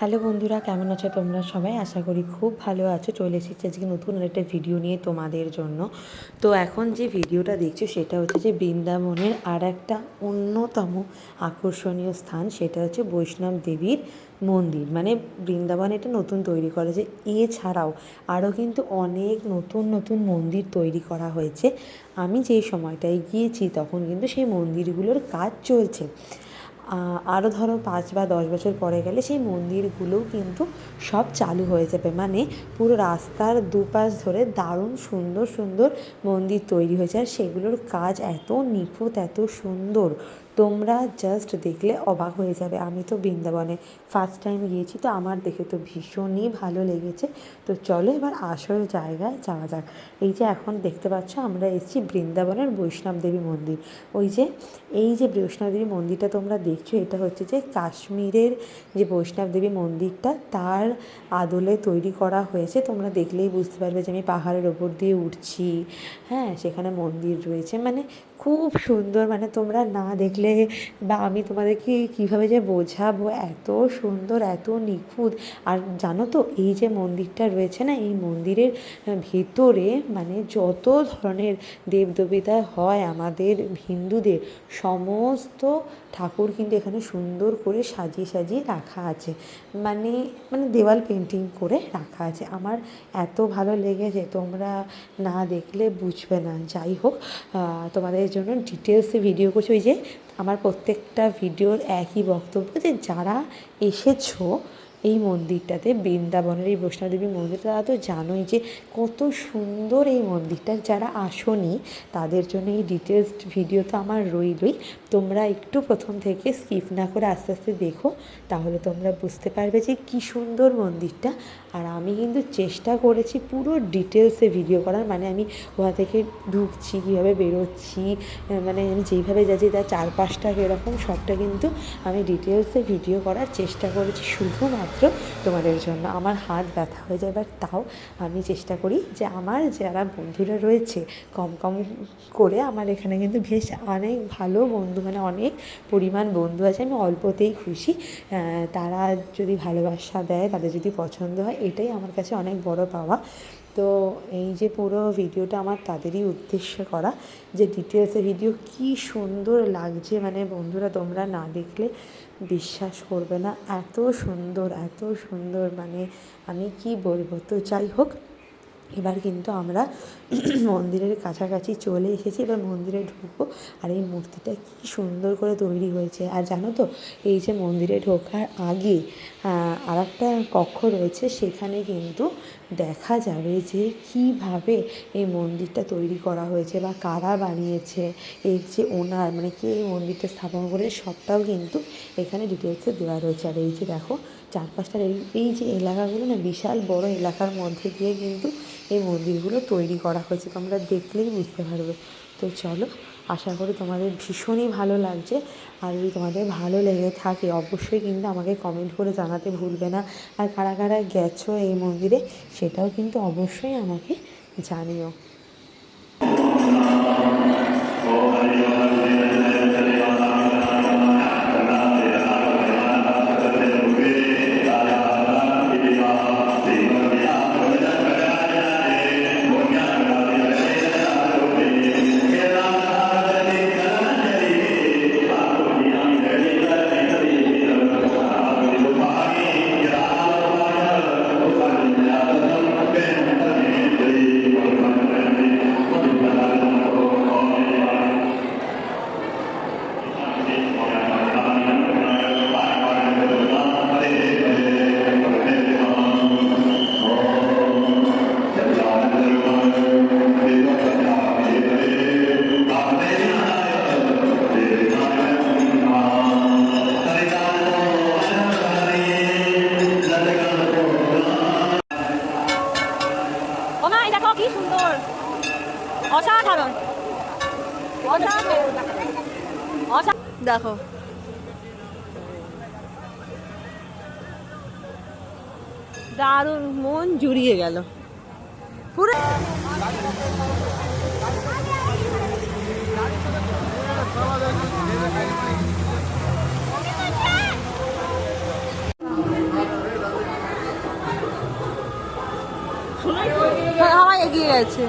Hello বন্ধুরা, কেমন আছো তোমরা সবাই? আশা করি খুব ভালো আছো। চলে এসেছি আজকে নতুন একটা ভিডিও নিয়ে তোমাদের জন্য। তো এখন যে ভিডিওটা দেখছো সেটা হচ্ছে যে বৃন্দাবনের আর একটা অন্যতম আকর্ষণীয় স্থান, সেটা হচ্ছে বৈষ্ণব দেবীর মন্দির। মানে বৃন্দাবন এটা নতুন তৈরি করেছে, এছাড়াও আরও কিন্তু অনেক নতুন নতুন মন্দির তৈরি করা হয়েছে। আমি যেই সময়টায় গিয়েছি তখন কিন্তু সেই মন্দিরগুলোর কাজ চলছে। আরও ধরো 5 বা 10 বছর পরে গেলে সেই মন্দিরগুলোও কিন্তু সব চালু হয়ে যাবে। মানে পুরো রাস্তার দুপাশ ধরে দারুণ সুন্দর সুন্দর মন্দির তৈরি হয়েছে, আর সেগুলোর কাজ এত নিখুঁত, এত সুন্দর, তোমরা জাস্ট দেখলে অবাক হয়ে যাবে। আমি তো বৃন্দাবনে ফার্স্ট টাইম গিয়েছি, তো আমার দেখে তো ভীষণই ভালো লেগেছে। তো চলো এবার আসল জায়গায় যাওয়া যাক। এই যে এখন দেখতে পাচ্ছ আমরা এসেছি বৃন্দাবনের বৈষ্ণব দেবী মন্দির। এই যে বৈষ্ণব দেবী মন্দিরটা তোমরা দেখছো, এটা হচ্ছে যে কাশ্মীরের যে বৈষ্ণব দেবী মন্দিরটা তার আদলে তৈরি করা হয়েছে। তোমরা দেখলেই বুঝতে পারবে যে আমি পাহাড়ের ওপর দিয়ে উঠছি। হ্যাঁ, সেখানে মন্দির রয়েছে, মানে খুব সুন্দর। মানে তোমরা না দেখলে বা আমি তোমাদেরকে কীভাবে যে বোঝাবো, এত সুন্দর, এত নিখুঁত। আর জানো তো, এই যে মন্দিরটা রয়েছে না, এই মন্দিরের ভেতরে মানে যত ধরনের দেবদেবতা হয় আমাদের হিন্দুদের, সমস্ত ঠাকুর কিন্তু এখানে সুন্দর করে সাজিয়ে সাজিয়ে রাখা আছে। মানে মানে দেওয়াল পেন্টিং করে রাখা আছে। আমার এত ভালো লেগেছে, তোমরা না দেখলে বুঝবে না। যাই হোক, তোমাদের জন্য ডিটেলসে ভিডিও করছি। ওই যে আমার প্রত্যেকটা ভিডিওর একই বক্তব্য, যে যারা এসেছো এই মন্দিরটাতে, বৃন্দাবনের এই বৈষ্ণোদেবী মন্দিরটা, তারা তো জানোই যে কত সুন্দর এই মন্দিরটা। যারা আসোনি তাদের জন্য এই ডিটেলস ভিডিও তো আমার রইলই। তোমরা একটু প্রথম থেকে স্কিপ না করে আস্তে আস্তে দেখো, তাহলে তোমরা বুঝতে পারবে যে কী সুন্দর মন্দিরটা। আর আমি কিন্তু চেষ্টা করেছি পুরো ডিটেলসে ভিডিও করার। মানে আমি ওখান থেকে ঢুকছি, কীভাবে বেরোচ্ছি, মানে আমি যেইভাবে যাচ্ছি তার চারপাশটা কীরকম, সবটা কিন্তু আমি ডিটেলসে ভিডিও করার চেষ্টা করেছি, শুধুমাত্র তোমাদের জন্য। আমার হাত ব্যথা হয়ে যায়, বাট তাও আমি চেষ্টা করি যে আমার যারা বন্ধুরা রয়েছে, কম কম করে আমার এখানে কিন্তু বেশ অনেক ভালো বন্ধু, মানে অনেক পরিমাণ বন্ধু আছে। আমি অল্পতেই খুশি। তারা যদি ভালোবাসা দেয়, তাদের যদি পছন্দ হয়, এটাই আমার কাছে অনেক বড় পাওয়া। তো এই যে পুরো ভিডিওটা আমার তাদেরই উদ্দেশ্যে করা, যে ডিটেলসে ভিডিও কী সুন্দর লাগছে। মানে বন্ধুরা, তোমরা না দেখলে বিশ্বাস করবে না, এত সুন্দর, এত সুন্দর, মানে আমি কি বলবো। তো যাই হোক, এবার কিন্তু আমরা মন্দিরের কাছাকাছি চলে এসেছি। এবার মন্দিরে ঢুকবো। আর এই মূর্তিটা কী সুন্দর করে তৈরি হয়েছে। আর জানো তো, এই যে মন্দিরে ঢোকার আগে আর একটা কক্ষ রয়েছে, সেখানে কিন্তু দেখা যাবে যে কীভাবে এই মন্দিরটা তৈরি করা হয়েছে বা কারা বানিয়েছে, এর যে ওনার, মানে কে এই মন্দিরটা স্থাপন করে, সবটাও কিন্তু এখানে ডিটেলসে দেওয়া রয়েছে। আর এই যে দেখো চারপাশটার এই যে এলাকাগুলো না, বিশাল বড় এলাকার মধ্যে দিয়ে কিন্তু এই মন্দিরগুলো তৈরি করা হয়েছে। তোমরা দেখলেই বুঝতে পারবে। তো চলো, আশা করি তোমাদের ভীষণই ভালো লাগছে। আর যদি তোমাদের ভালো লেগে থাকে, অবশ্যই কিন্তু আমাকে কমেন্ট করে জানাতে ভুলবে না। আর কারা কারা গেছো এই মন্দিরে, সেটাও কিন্তু অবশ্যই আমাকে জানিও। কি সুন্দর, অসাধারণ, দেখো দারুণ, মন জুড়িয়ে গেল পুরো। সবাই এগিয়ে গেছে।